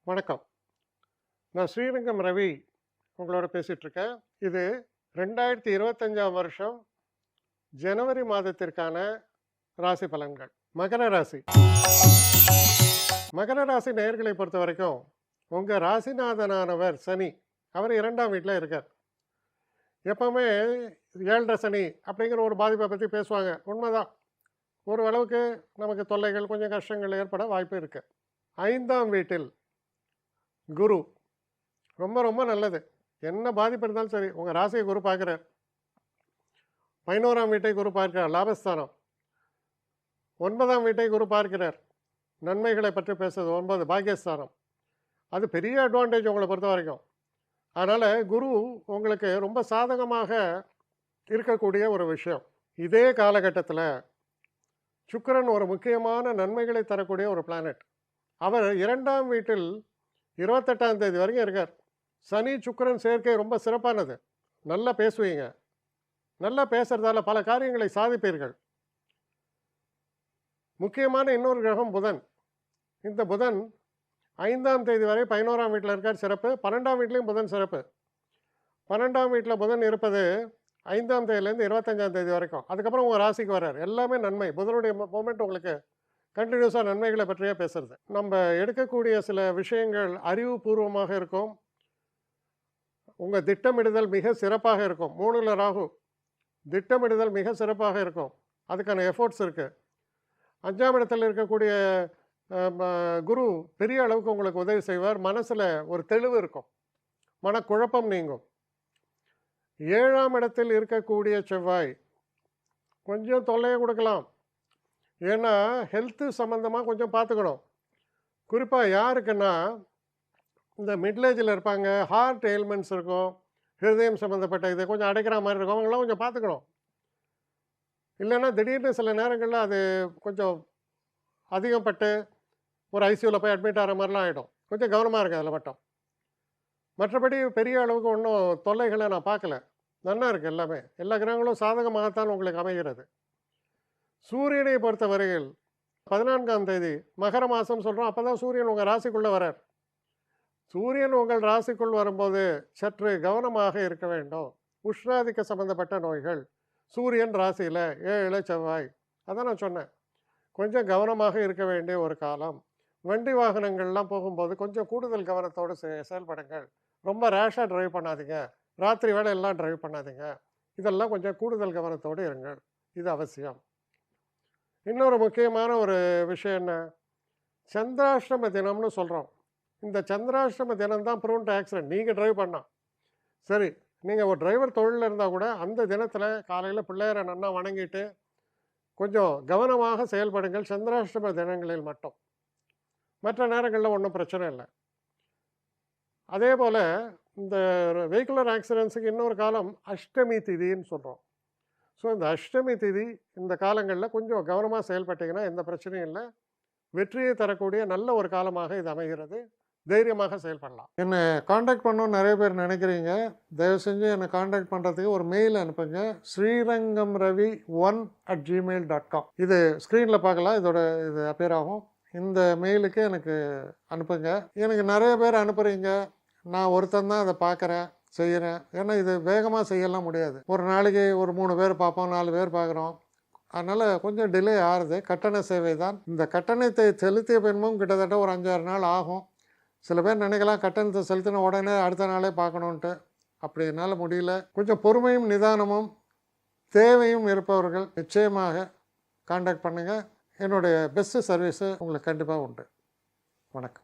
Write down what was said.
வணக்கம். நான் ஸ்ரீரங்கம் ரவி உங்களோட பேசிகிட்ருக்கேன். இது 2025ஆம் வருஷம் ஜனவரி மாதத்திற்கான ராசி பலன்கள். மகர ராசி. மகர ராசி நேயர்களை பொறுத்த வரைக்கும் உங்கள் ராசிநாதனானவர் சனி, அவர் 2ஆம் வீட்டில் இருக்கார். எப்போவுமே 7.5 சனி அப்படிங்கிற ஒரு பாதிப்பை பற்றி பேசுவாங்க. உண்மைதான். ஓரளவுக்கு நமக்கு தொல்லைகள், கொஞ்சம் கஷ்டங்கள் ஏற்பட வாய்ப்பு இருக்குது. 5ஆம் வீட்டில் குரு, ரொம்ப ரொம்ப நல்லது. என்ன பாதிப்பு இருந்தாலும் சரி, உங்கள் ராசியை குரு பார்க்குறார். 11ஆம் வீட்டை குரு பார்க்கிறார், லாபஸ்தானம். 9ஆம் வீட்டை குரு பார்க்கிறார், நன்மைகளை பற்றி பேசுறது. 9 பாக்கியஸ்தானம். அது பெரிய அட்வான்டேஜ் உங்களை பொறுத்த வரைக்கும். அதனால் குரு உங்களுக்கு ரொம்ப சாதகமாக இருக்கக்கூடிய ஒரு விஷயம். இதே காலகட்டத்தில் சுக்கிரன் ஒரு முக்கியமான நன்மைகளை தரக்கூடிய ஒரு பிளானட். அவர் 2ஆம் வீட்டில் 28ஆம் தேதி வரைக்கும் இருக்கார். சனி சுக்கிரன் சேர்க்கை ரொம்ப சிறப்பானது. நல்லா பேசுவீங்க. நல்லா பேசுறதால பல காரியங்களை சாதிப்பீர்கள். முக்கியமான இன்னொரு கிரகம் புதன். இந்த புதன் 5ஆம் தேதி வரை 11ஆம் வீட்டில் இருக்கார், சிறப்பு. 12ஆம் வீட்லேயும் புதன் சிறப்பு. 12ஆம் வீட்டில் புதன் இருப்பது 5ஆம் தேதியிலேருந்து 25ஆம் தேதி வரைக்கும். அதுக்கப்புறம் உங்கள் ராசிக்கு வர்றார். எல்லாமே நன்மை. புதனுடைய மூமெண்ட் உங்களுக்கு கண்டினியூஸாக நன்மைகளை பற்றியே பேசுறது. நம்ம எடுக்கக்கூடிய சில விஷயங்கள் அறிவுபூர்வமாக இருக்கும். உங்கள் திட்டமிடுதல் மிக சிறப்பாக இருக்கும். 3ல் ராகு. திட்டமிடுதல் மிக சிறப்பாக இருக்கும். அதுக்கான எஃபோர்ட்ஸ் இருக்குது. 5ஆம் இடத்தில் இருக்கக்கூடிய குரு பெரிய அளவுக்கு உங்களுக்கு உதவி செய்வார். மனசில் ஒரு தெளிவு இருக்கும். மனக்குழப்பம் நீங்கும். 7ஆம் இடத்தில் இருக்கக்கூடிய செவ்வாய் கொஞ்சம் தொல்லையை கொடுக்கலாம். ஏன்னா ஹெல்த்து சம்மந்தமாக கொஞ்சம் பார்த்துக்கணும். குறிப்பாக யாருக்குன்னா இந்த மிட்லேஜில் இருப்பாங்க, ஹார்ட் எயில்மெண்ட்ஸ் இருக்கும், ஹிருதயம் சம்மந்தப்பட்ட இது கொஞ்சம் அடைக்கிற மாதிரி இருக்கும். அவங்களாம் கொஞ்சம் பார்த்துக்கணும். இல்லைன்னா திடீர்னு சில நேரங்களில் அது கொஞ்சம் அதிகப்பட்டு ஒரு ஐசியூவில் போய் அட்மிட் ஆகிற மாதிரிலாம் ஆகிடும். கொஞ்சம் கவனமாக இருக்குது அதில் மட்டும். மற்றபடி பெரிய அளவுக்கு ஒன்றும் தொல்லைகளை நான் பார்க்கல. நல்லா இருக்குது எல்லாமே. எல்லா கிரகங்களும் சாதகமாகத்தான் உங்களுக்கு அமைகிறது. சூரியனை பொறுத்த வரையில் 14ஆம் தேதி மகர மாதம் சொல்கிறோம். அப்போ தான் சூரியன் உங்கள் ராசிக்குள்ளே வரார். சூரியன் உங்கள் ராசிக்குள் வரும்போது சற்று கவனமாக இருக்க வேண்டும். உஷ்ணாதிக்க சம்மந்தப்பட்ட நோய்கள். சூரியன் ராசியில் 7 செவ்வாய். அதான் நான் சொன்னேன். கொஞ்சம் கவனமாக இருக்க வேண்டிய ஒரு காலம். வண்டி வாகனங்கள்லாம் போகும்போது கொஞ்சம் கூடுதல் கவனத்தோடு செயல்படுங்கள். ரொம்ப ரேஷாக ட்ரைவ் பண்ணாதீங்க. ராத்திரி வேலை எல்லாம் ட்ரைவ் பண்ணாதீங்க. இதெல்லாம் கொஞ்சம் கூடுதல் கவனத்தோடு இருங்கள். இது அவசியம். இன்னொரு முக்கியமான ஒரு விஷயம் என்ன, சந்திராஷ்டம தினம்னு சொல்கிறோம். இந்த சந்திராஷ்டம தினம்தான் ப்ரோன் டு ஆக்சிடென்ட். நீங்கள் ட்ரைவ் பண்ணால் சரி, நீங்கள் ஒரு டிரைவர் தொழிலில் இருந்தால் கூட அந்த தினத்தில் காலையில் பிள்ளையரை நன்னா வணங்கிட்டு கொஞ்சம் கவனமாக செயல்படுங்கள். சந்திராஷ்டம தினங்களில் மட்டும். மற்ற நேரங்களில் ஒன்றும் பிரச்சனை இல்லை. அதே போல் இந்த வெஹிக்குலர் ஆக்சிடென்ட்ஸுக்கு இன்னொரு காலம் அஷ்டமி திதின்னு சொல்கிறோம். ஸோ இந்த அஷ்டமி திதி இந்த காலங்களில் கொஞ்சம் கவனமாக செயல்பட்டிங்கன்னா எந்த பிரச்சனையும் இல்லை. வெற்றியை தரக்கூடிய நல்ல ஒரு காலமாக இது அமைகிறது. தைரியமாக செயல்படலாம். என்னை காண்டாக்ட் பண்ணணும்னு நிறைய பேர் நினைக்கிறீங்க. தயவு செஞ்சு என்னை காண்டாக்ட் பண்ணுறதுக்கு ஒரு மெயில் அனுப்புங்க. srirangamravi1@gmail.com. இது ஸ்க்ரீனில் பார்க்கலாம். இது அப்பியர் ஆகும். இந்த மெயிலுக்கு எனக்கு அனுப்புங்க. எனக்கு நிறைய பேர் அனுப்புகிறீங்க. நான் ஒருத்தன் தான் அதை பார்க்குறேன், செய்கிறேன். ஏன்னா இது வேகமாக செய்யலாம் முடியாது. ஒரு நாளைக்கு ஒரு 3 பேர் பார்ப்போம், 4 பேர் பார்க்குறோம். அதனால் கொஞ்சம் டிலே ஆகுது. கட்டண சேவை தான். இந்த கட்டணத்தை செலுத்திய பின்பும் கிட்டத்தட்ட ஒரு 5-6 நாள் ஆகும். சில பேர் நினைக்கலாம் கட்டணத்தை செலுத்தின உடனே அடுத்த நாளே பார்க்கணுன்ட்டு. அப்படி என்னால் முடியல. கொஞ்சம் பொறுமையும் நிதானமும் தேவையும் இருப்பவர்கள் நிச்சயமாக காண்டாக்ட் பண்ணுங்கள். என்னுடைய பெஸ்ட்டு சர்வீஸு உங்களுக்கு கண்டிப்பாக உண்டு. வணக்கம்.